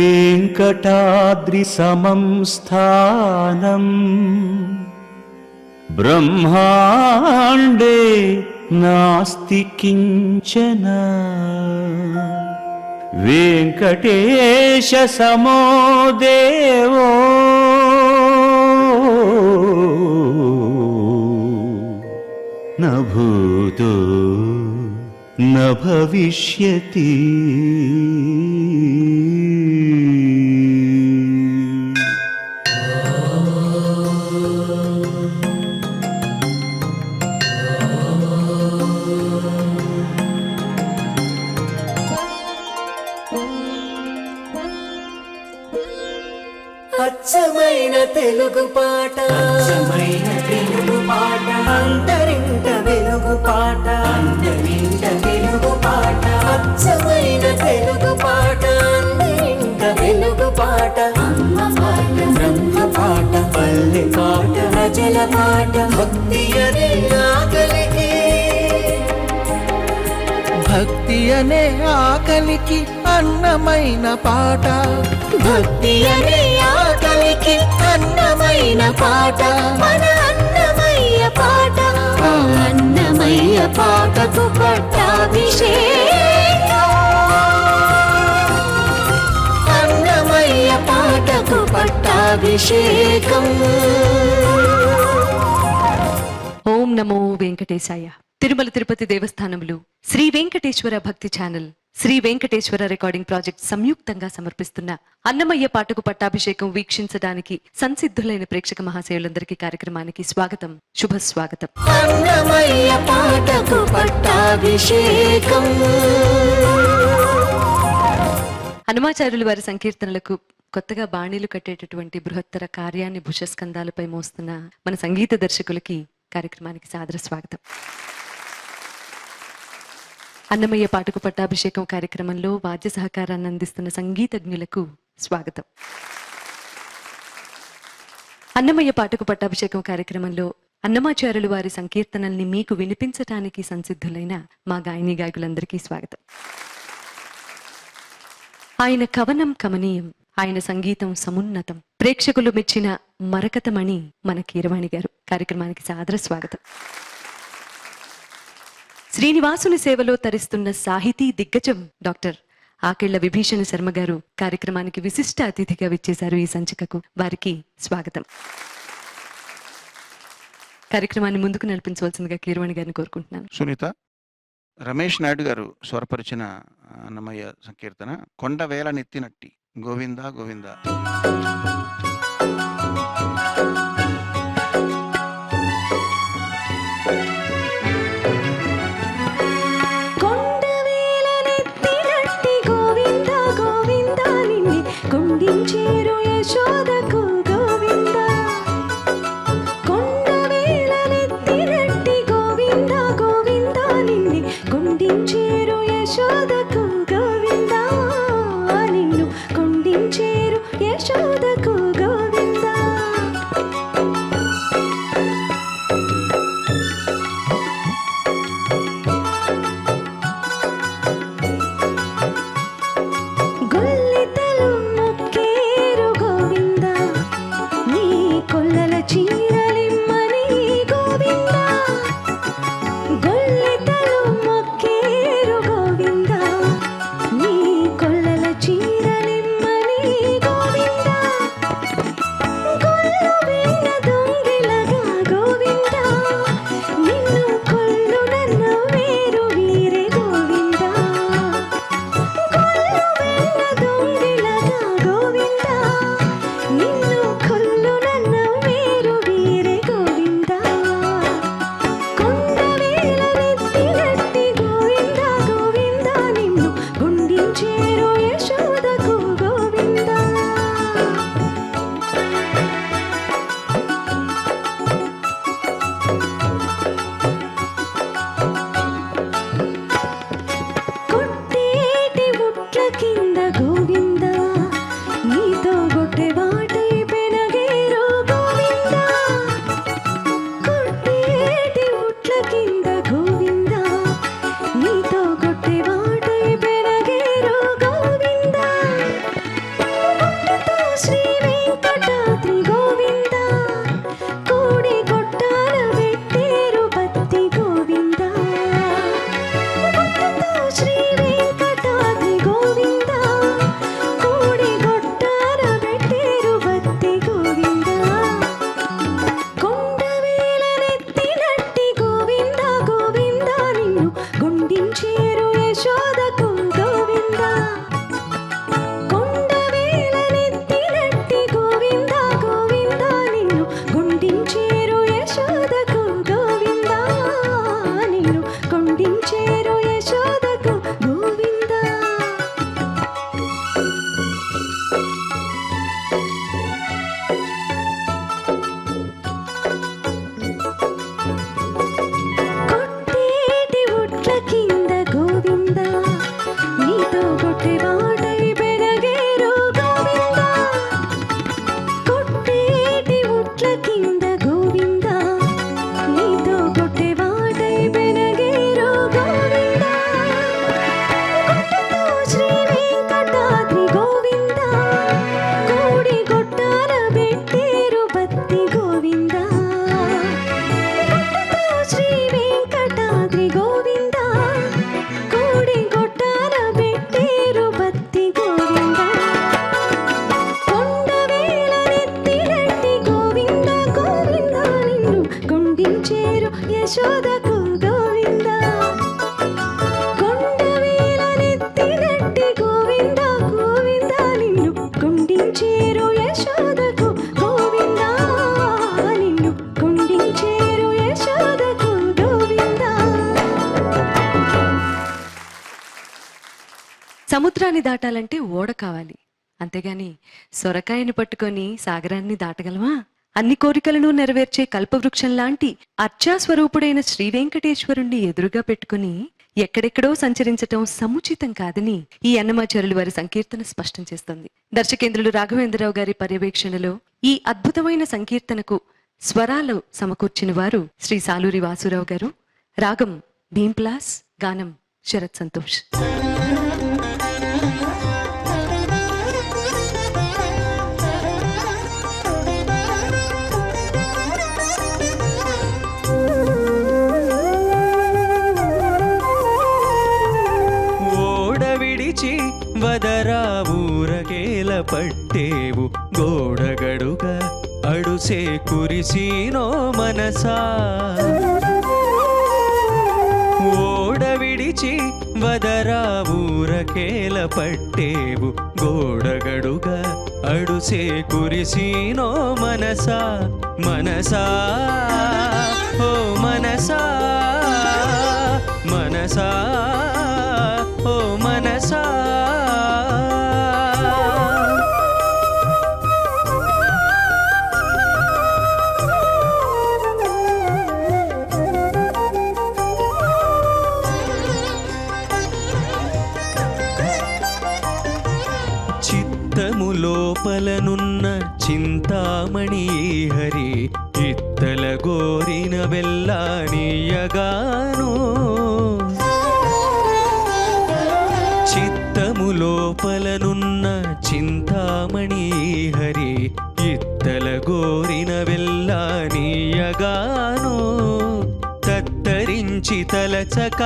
वेङ्कटाद्रि समं स्थानं ब्रह्माण्डे नास्ति किञ्चन वेङ्कटेश समो देवो न भूतो न भविष्यति। అచ్చమైన తెలుగు పాట, అచ్చమైన తెలుగు పాట, అంతరింట వెలుగు పాట, అంతరింట వెలుగు పాట, అచ్చమైన తెలుగు పాట, అంతరింట వెలుగు పాట, అమ్మ పాట, బ్రహ్మ పాట, పల్లె పాట, ప్రజల పాట, భక్తి అనే ఆకలికి, భక్తి అనే ఆకలికి అన్నమైన పాట, భక్తి అనే ఆకలికి అన్నమైన పాట, మన అన్నమయ్య పాట, ఆ అన్నమయ్య పాటకు పట్టాభిషేకం, అన్నమయ్య పాటకు పట్టాభిషేకం. ఓం నమో వెంకటేశాయ. Tirumala Tirupati దేవస్థానములు Sri Venkateswara Bhakti channel, Sri Venkateswara recording project సంయుక్తంగా సమర్పిస్తున్న అన్నమయ్య పాటకు పట్టాభిషేకం వీక్షించడానికి సంసిద్ధులైన ప్రేక్షక మహాశయులందరికీ కార్యక్రమానికి స్వాగతం, శుభస్వాగతం. అన్నమయ్య పాటకు పట్టాభిషేకం. హనుమాచార్యుల వారి సంకీర్తనలకు కొత్తగా బాణీలు కట్టేటటువంటి బృహత్తర కార్యాన్ని భుషస్కంధాలపై మోస్తున్న మన సంగీత దర్శకులకి కార్యక్రమానికి సాదర స్వాగతం. అన్నమయ్య పాటకు పట్టాభిషేకం కార్యక్రమంలో వాద్య సహకారాన్ని అందిస్తున్న సంగీతజ్ఞులకు స్వాగతం. అన్నమయ్య పాటకు పట్టాభిషేకం కార్యక్రమంలో అన్నమాచార్యులు వారి సంకీర్తనల్ని మీకు వినిపించటానికి సంసిద్ధులైన మా గాయని గాయకులందరికీ స్వాగతం. ఆయన కవనం కమనీయం, ఆయన సంగీతం సమున్నతం, ప్రేక్షకులు మెచ్చిన మరకతమణి మన కీరవాణి గారు. కార్యక్రమానికి సాదర స్వాగతం. శ్రీనివాసుని సేవలో తరిస్తున్న సాహితీ దిగ్గజం డాక్టర్ ఆకెళ్ల విభీషణ శర్మ గారు కార్యక్రమానికి విశిష్ట అతిథిగా విచ్చేశారు. ఈ సంచికకు వారికి స్వాగతం. కార్యక్రమాన్ని ముందుకు నడిపించవలసిందిగా కీరవాణి గారిని కోరుకుంటున్నాను. సునీత, రమేష్ నాయుడు గారు స్వరపరిచిన అన్నమయ్య సంకీర్తన కొండవేల నెత్తినట్టి గోవింద గోవింద. కొండించేరు యశోదకు గోవింద, కొండవేల నెత్తినట్టి గోవింద గోవింద, నిన్ను కొండించేరు యశోదకు గోవింద, నిన్ను కొండించేరు యశోదకు గోవింద. గొల్లితలు మొక్కేరు గోవింద, సముద్రాన్ని దాటాలంటే ఓడ కావాలి, అంతేగాని సొరకాయని పట్టుకొని సాగరాన్ని దాటగలమా? అన్ని కోరికలను నెరవేర్చే కల్పవృక్షం లాంటి అర్చాస్వరూపుడైన శ్రీ వెంకటేశ్వరుణ్ణి ఎదురుగా పెట్టుకుని ఎక్కడెక్కడో సంచరించటం సముచితం కాదని ఈ అన్నమాచార్యులు వారి సంకీర్తన స్పష్టం చేస్తుంది. దర్శకేంద్రులు రాఘవేంద్రరావు గారి పర్యవేక్షణలో ఈ అద్భుతమైన సంకీర్తనకు స్వరాలు సమకూర్చిన వారు శ్రీ సాలూరి వాసురావు గారు. రాగం భీంప్లాస్, గానం శరత్ సంతోష్. వదరా ఊరకేల పట్టేవు గోడగడుగా అడుసే కురిసీనో మనసా. ఓడ విడిచి వదరా ఊరకేల పట్టేవు గోడగడుగా అడుసే కురిసీనో మనసా. మనసా ఓ మనసా, మనసా ఓ మనసా. చిత్తము లోపలనున్న చింతామణి హరి ఇత్తల గోరిన వెళ్ళానీయగాను. చిత్తము లోపలనున్న చింతామణి హరి ఇత్తల గోరిన వెళ్ళానీయగాను. తత్తరించి తలచక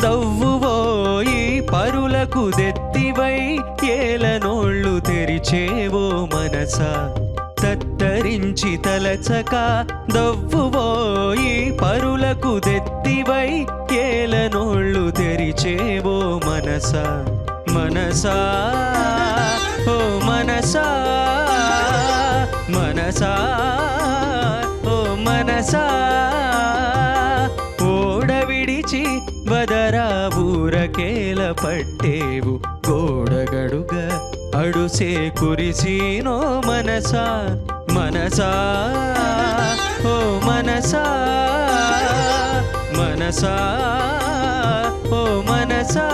దవ్వువోయి పరులకు దెత్తివై ఏలనోళ్ళు తెరిచేవో మనసా. తత్తరించి తలచక దవ్వువోయి పరులకు దెత్తివై ఏలనోళ్ళు తెరిచేవో మనసా. మనసా ఓ మనసా, మనసా ఓ మనసా. ఓడ విడిచి వదరా ఊరకేల పట్టేవు గోడగడుగా అడుసే కురిసీనో మనసా. మనసా ఓ మనసా, మనసా ఓ మనసా.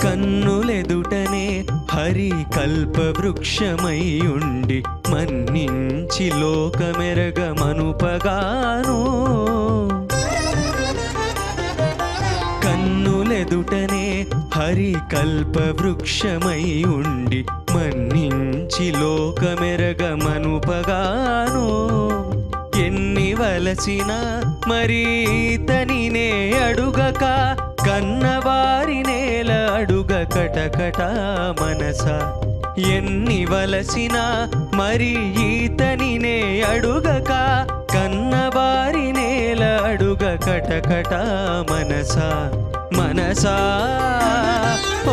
కన్నులెదుటనే హరి కల్పవృక్షమై ఉండి మన్నించి లోకమెరగ మనుపగాను. కన్నులెదుటనే హరి కల్పవృక్షమై ఉండి మన్నించి లోకమెరగ మనుపగాను. ఎన్ని వలసిన మరి తనినే అడుగక కన్నవారి నేల అడుగ కటకట మనసా. ఎన్ని వలసిన మరి ఈతనినే అడుగక కన్నవారి నేల అడుగ కటకట మనసా. మనసా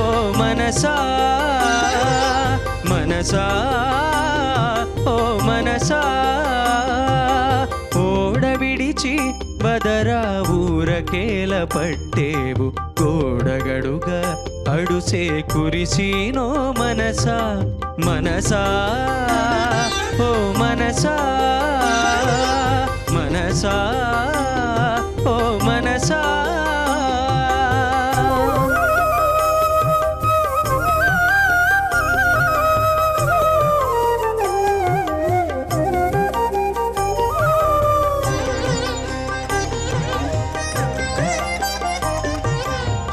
ఓ మనసా, మనసా ఓ మనసా. ఓడ విడిచి వదరా ఊరకేల పట్టేవు గోడగడుగా అడుసే కురిసీనో మనసా. మనసా ఓ మనసా, మనసా ఓ మనసా.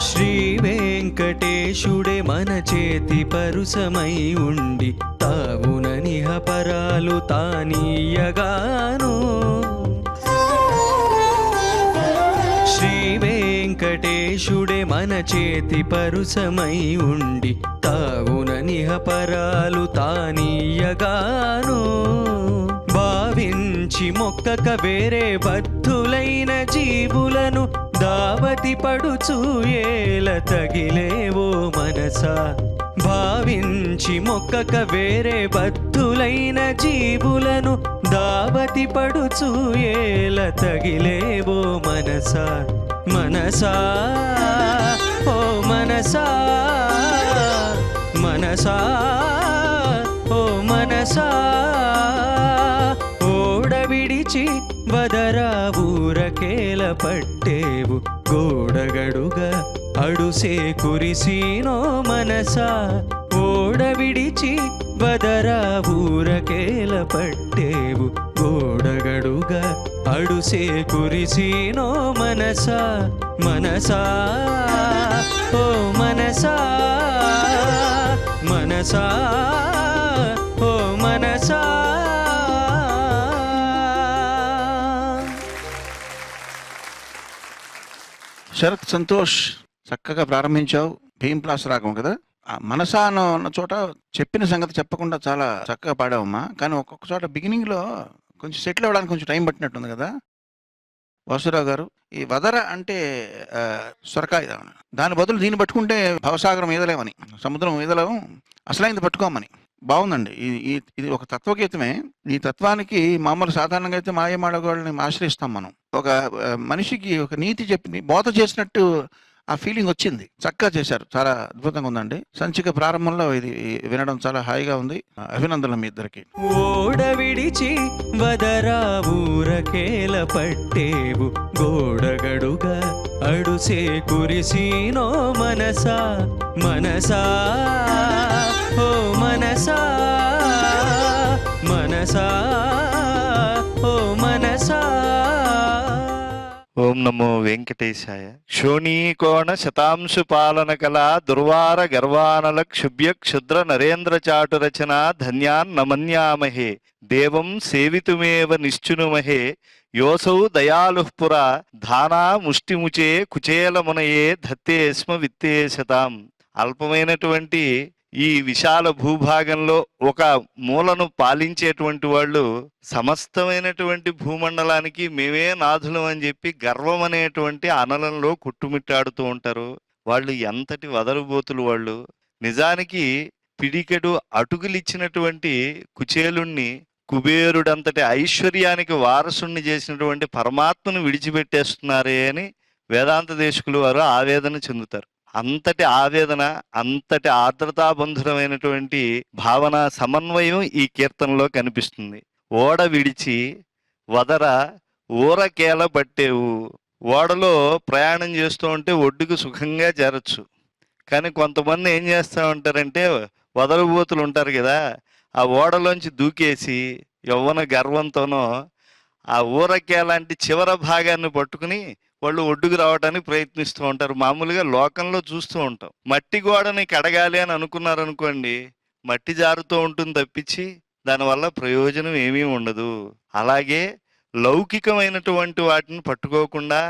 శ్రీ వెంకటేశుడే మన చేతి పరుసమై ఉండి తావుననిహ పరాలు తానీయగాను. శ్రీ వెంకటేశుడే మన చేతి పరుసమై ఉండి తావుననిహ పరాలు తానీయగాను. భావించి మొక్కక వేరే బద్ధులైన జీవులను దావతి పడుచు ఏల తగిలేవో మనసా భావించి మొక్కక వేరే బద్ధులైన జీవులను దావతి పడుచు ఏల తగిలేవో మనసా మనసా ఓ మనసా మనసా ఓ మనసా ఓడ విడిచి వదరా ఊరకేల పట్టేవు గోడగడుగా అడుసే కురిసీనో మనసా ఓడ విడిచి వదరా ఊరకేల పట్టేవు గోడగడుగా అడుసే కురిసీనో మనసా మనసా ఓ మనసా మనసా ఓ మనసా. శరత్ సంతోష్, చక్కగా ప్రారంభించావు. భీంప్లాస్ రాగం కదా. ఆ మనసా అన్న చోట చెప్పిన సంగతి చెప్పకుండా చాలా చక్కగా పాడావమ్మా. కానీ ఒక్కొక్క చోట బిగినింగ్లో కొంచెం సెటిల్ అవ్వడానికి కొంచెం టైం పట్టినట్టుంది కదా వాసురావు గారు. ఈ వదర అంటే సొరకాయ, దాని బదులు దీన్ని పట్టుకుంటే భవసాగరం ఈదలేమని, సముద్రం ఈదలేము, అసలైంది పట్టుకోమని. బాగుందండి. ఇది ఒక తత్వగీతమే. ఈ తత్వానికి మామూలు సాధారణంగా అయితే మాయమాడగోళ్ళని ఆశ్రయిస్తాం మనం. ఒక మనిషికి ఒక నీతి చెప్పి బోధ చేసినట్టు ఆ ఫీలింగ్ వచ్చింది. చక్కగా చేశారు, చాలా అద్భుతంగా ఉందండి. సంచిక ప్రారంభంలో ఇది వినడం చాలా హాయిగా ఉంది. అభినందనలు మీ ఇద్దరికి. ఓడ విడిచి వదరా ఊరకేల పట్టేవు గోడగడుగా అడుసే కురిసీనో మనసా మనసా ఓ మనసా మనసా ఓ మనసా. ఓం నమో వెంకటేశాయ. శోణీకోణ శతాంశు పాలన కళా దుర్వార గర్వానల క్షుభ్య క్షుద్ర నరేంద్ర చాటు రచన ధన్యాన్ నమన్యామహే దేవం సేవితుమేవ నిశ్చునుమహే యోసౌ దయాలుఃపుర ధానా ముష్టిముచే కుచేలమునయే ధత్తేస్మ విత్తే శతాం. అల్పమైనటువంటి ఈ విశాల భూభాగంలో ఒక మూలను పాలించేటువంటి వాళ్ళు సమస్తమైనటువంటి భూమండలానికి మేమే నాథులం అని చెప్పి గర్వం అనేటువంటి అనలంలో కొట్టుమిట్టాడుతూ ఉంటారు. వాళ్ళు ఎంతటి వదరుబోతులు వాళ్ళు. నిజానికి పిడికెడు అటుకులిచ్చినటువంటి కుచేలుణ్ణి, కుబేరుడంతటి ఐశ్వర్యానికి వారసుణ్ణి చేసినటువంటి పరమాత్మను విడిచిపెట్టేస్తున్నారే అని వేదాంత దేశకులు వారు ఆవేదన చెందుతారు. అంతటి ఆవేదన, అంతటి ఆర్ద్రతాబంధురమైనటువంటి భావన సమన్వయం ఈ కీర్తనలో కనిపిస్తుంది. ఓడ విడిచి వదర ఊరకేల పట్టేవు. ఓడలో ప్రయాణం చేస్తూ ఉంటే ఒడ్డుకు సుఖంగా చేరచ్చు. కానీ కొంతమంది ఏం చేస్తూ ఉంటారంటే, వదలబోతులు ఉంటారు కదా, ఆ ఓడలోంచి దూకేసి యవ్వన గర్వంతోనో ఆ ఊరకేలాంటి చివర భాగాన్ని పట్టుకుని వాళ్ళు ఒడ్డుకు రావడానికి ప్రయత్నిస్తూ ఉంటారు. మామూలుగా లోకంలో చూస్తూ ఉంటాం. మట్టి గోడని కడగాలి అని అనుకున్నారనుకోండి, మట్టి జారుతూ ఉంటుంది తప్పించి దానివల్ల ప్రయోజనం ఏమీ ఉండదు. అలాగే లౌకికమైనటువంటి వాటిని పట్టుకోకుండా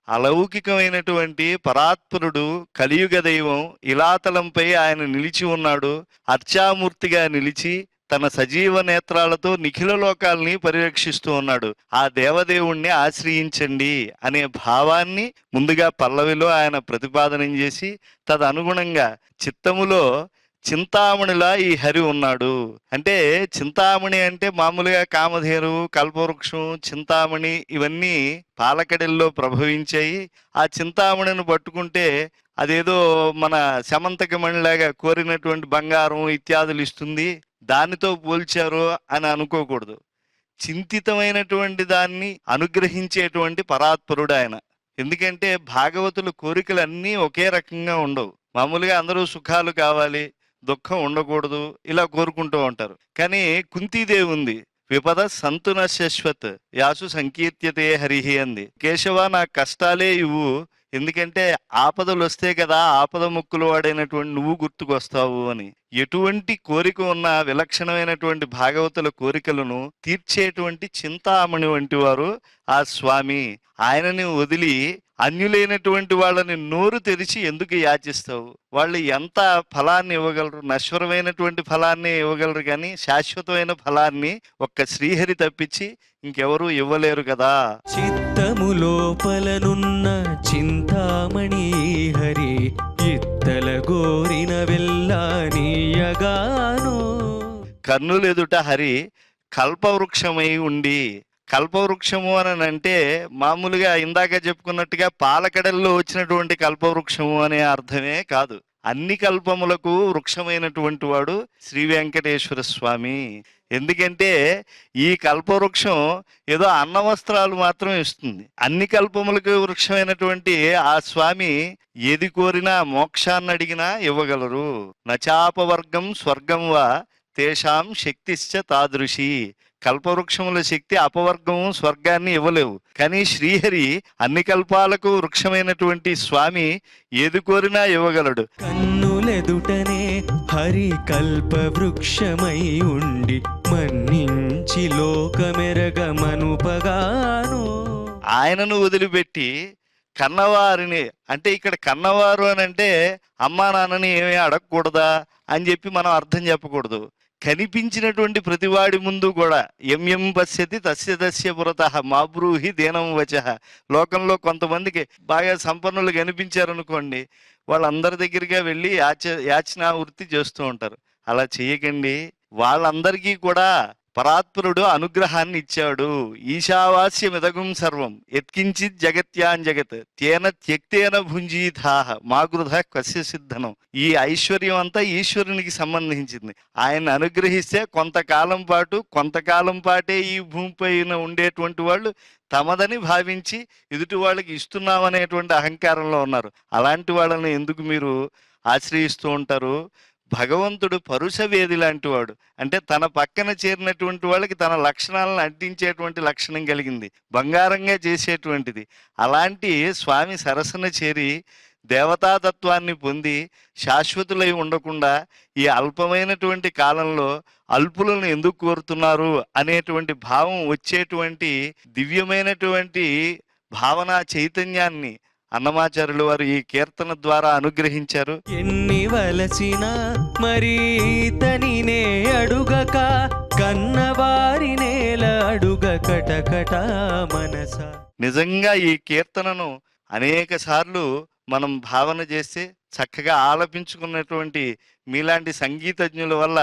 అలౌకికమైనటువంటి పరాత్పరుడు కలియుగ దైవం ఇలాతలంపై ఆయన నిలిచి ఉన్నాడు. అర్చామూర్తిగా నిలిచి తన సజీవ నేత్రాలతో నిఖిల లోకాల్ని పరిరక్షిస్తూ ఉన్నాడు. ఆ దేవదేవుణ్ణి ఆశ్రయించండి అనే భావాన్ని ముందుగా పల్లవిలో ఆయన ప్రతిపాదన చేసి, తదనుగుణంగా చిత్తములో చింతామణిలా ఈ హరి ఉన్నాడు. అంటే చింతామణి అంటే మామూలుగా కామధేను, కల్పవృక్షం, చింతామణి ఇవన్నీ పాలకడల్లో ప్రభవించాయి. ఆ చింతామణిని పట్టుకుంటే అదేదో మన శమంతకమణిలాగా కోరినటువంటి బంగారం ఇత్యాదులు ఇస్తుంది, దానితో పోల్చారు అని అనుకోకూడదు. చింతితమైనటువంటి దాన్ని అనుగ్రహించేటువంటి పరాత్పరుడు ఆయన. ఎందుకంటే భాగవతుల కోరికలన్నీ ఒకే రకంగా ఉండవు. మామూలుగా అందరూ సుఖాలు కావాలి, దుఃఖం ఉండకూడదు ఇలా కోరుకుంటూ ఉంటారు. కానీ కుంతీదేవి ఉంది, విపద సంతున శాశ్వత్ యాసు సంకీర్త్యతే హరిహి అంది. కేశవ నాకు కష్టాలే ఇవ్వు, ఎందుకంటే ఆపదలు వస్తే కదా ఆపద ముక్కులు వాడైనటువంటి నువ్వు గుర్తుకొస్తావు అని. ఎటువంటి కోరిక ఉన్న విలక్షణమైనటువంటి భాగవతుల కోరికలను తీర్చేటువంటి చింతామణి వంటి వారు ఆ స్వామి. ఆయనని వదిలి అన్యులైనటువంటి వాళ్ళని నోరు తెరిచి ఎందుకు యాచిస్తావు? వాళ్ళు ఎంత ఫలాన్ని ఇవ్వగలరు? నశ్వరమైనటువంటి ఫలాన్ని ఇవ్వగలరు, కానీ శాశ్వతమైన ఫలాన్ని ఒక్క శ్రీహరి తప్పించి ఇంకెవరూ ఇవ్వలేరు కదా. చిత్త చిత్తము లోపలనున్న చింతామణి హరి ఇత్తల గోరిన వెళ్ళానీయగాను. కర్ణులెదుట హరి కల్పవృక్షమై ఉండి, కల్పవృక్షము అని అంటే మామూలుగా ఇందాక చెప్పుకున్నట్టుగా పాలకడల్లో వచ్చినటువంటి కల్పవృక్షము అనే అర్థమే కాదు. అన్ని కల్పములకు వృక్షమైనటువంటి వాడు శ్రీ వెంకటేశ్వర స్వామి. ఎందుకంటే ఈ కల్పవృక్షం ఏదో అన్న వస్త్రాలు మాత్రం ఇస్తుంది. అన్ని కల్పములకు వృక్షమైనటువంటి ఆ స్వామి ఏది కోరినా మోక్షాన్ని అడిగినా ఇవ్వగలరు. నచాపవర్గం స్వర్గం వా తేషాం శక్తిశ్చ తాదృశి. కల్పవృక్షముల శక్తి అపవర్గము స్వర్గాన్ని ఇవ్వలేవు. కానీ శ్రీహరి అన్ని కల్పాలకు వృక్షమైనటువంటి స్వామి ఏది కోరినా ఇవ్వగలడు. కన్నులెదుటనే హరి కల్ప వృక్షమై ఉండి మన్నించి లోకమెరగమనుపగాను. ఆయనను వదిలిపెట్టి కన్నవారిని, అంటే ఇక్కడ కన్నవారు అని అంటే అమ్మా నాన్నని ఏమీ అడగకూడదా అని చెప్పి మనం అర్థం చెప్పకూడదు. కనిపించినటువంటి ప్రతివాడి ముందు కూడా ఎం పశ్యతి తస్య తస్య పురతః మాబ్రూహి దీనం వచః. లోకంలో కొంతమందికి బాగా సంపన్నులు కనిపించారనుకోండి, వాళ్ళందరి దగ్గరగా వెళ్ళి యాచనా వృత్తి చేస్తూ ఉంటారు. అలా చేయకండి. వాళ్ళందరికీ కూడా పరాత్పరుడు అనుగ్రహాన్ని ఇచ్చాడు. ఈశావాస్యమిదగుం సర్వం యత్కించిత్ జగత్యాన్ జగత్ తేన త్యక్తేన భుంజీథాహ మాగృధ కస్య సిద్ధనం. ఈ ఐశ్వర్యం అంతా ఈశ్వరునికి సంబంధించింది. ఆయన అనుగ్రహిస్తే కొంతకాలం పాటే ఈ భూమిపైన ఉండేటువంటి వాళ్ళు తమదని భావించి ఎదుటి వాళ్ళకి ఇస్తున్నామనేటువంటి అహంకారంలో ఉన్నారు. అలాంటి వాళ్ళని ఎందుకు మీరు ఆశ్రయిస్తూ ఉంటారు? భగవంతుడు పరుషవేది లాంటి వాడు. అంటే తన పక్కన చేరినటువంటి వాళ్ళకి తన లక్షణాలను అంటించేటువంటి లక్షణం కలిగింది, బంగారంగా చేసేటువంటిది. అలాంటి స్వామి సరసన చేరి దేవతాతత్వాన్ని పొంది శాశ్వతులై ఉండకుండా ఈ అల్పమైనటువంటి కాలంలో అల్పులను ఎందుకు కోరుతున్నారు అనేటువంటి భావం వచ్చేటువంటి దివ్యమైనటువంటి భావనా చైతన్యాన్ని అన్నమాచార్యులు వారు ఈ కీర్తన ద్వారా అనుగ్రహించారు. ఎన్ని వలసిన మరి తనినే అడుగక కన్నవారి నేల అడుగ కటకట మనస. నిజంగా ఈ కీర్తనను అనేక సార్లు మనం భావన చేస్తే చక్కగా ఆలపించుకున్నటువంటి మీలాంటి సంగీతజ్ఞుల వల్ల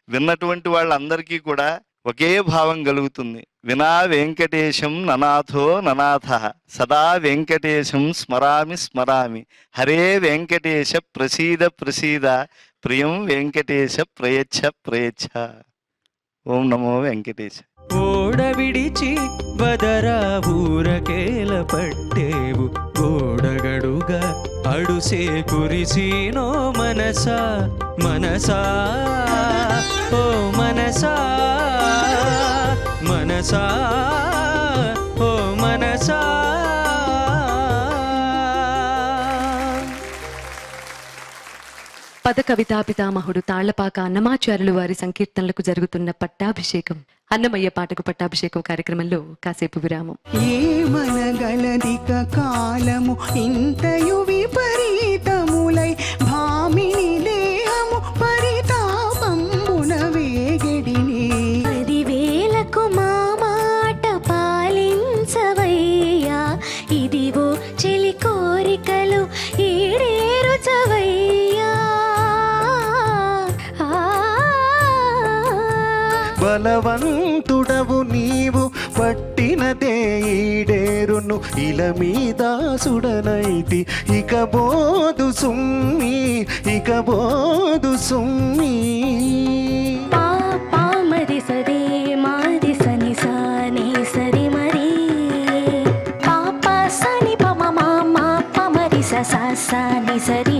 విన్నటువంటి వాళ్ళందరికీ కూడా ఒకే భావం కలుగుతుంది. వినా వెంకటేశం ననాథో ననాథ సదా వెంకటేశం స్మరామి స్మరామి. హరే వెంకటేశ ప్రసీద ప్రసీద ప్రియం వెంకటేశ ప్రయచ్ఛ ప్రయచ్ఛ. ఓం నమో వెంకటేశ. ఓడ విడిచి వదరా ఊరకేల పట్టేవు గోడగడుగా అడుసే కురిసినో మనసా మనసా ఓ మనసా మనసా ఓ మనసా. పద కవితా పితామహుడు తాళ్లపాక అన్నమాచార్యులు వారి సంకీర్తనలకు జరుగుతున్న పట్టాభిషేకం, అన్నమయ్య పాటకు పట్టాభిషేకం కార్యక్రమంలో కాసేపు విరామం. ఏమనగలదిక కాలము ఇంతయు విపరీతములై భామిని దేహము పరితాపంబున వేగడిని. 10,000కు మా మాట పాలించవయ్యా, ఇదివో చెలి కోరికలు ఈడేరుచవయ్యా. బలవంతుడవు నీవు పట్టినదే ఈడేరును ఇల మీద సుడనైతి ఇక బోదు సుమ్మి ఇక బోదు సుమ్మి. పాపా మరి సరే మాది సని సాని సరి మరి పాప సని పమ మామ పమరి సని సరి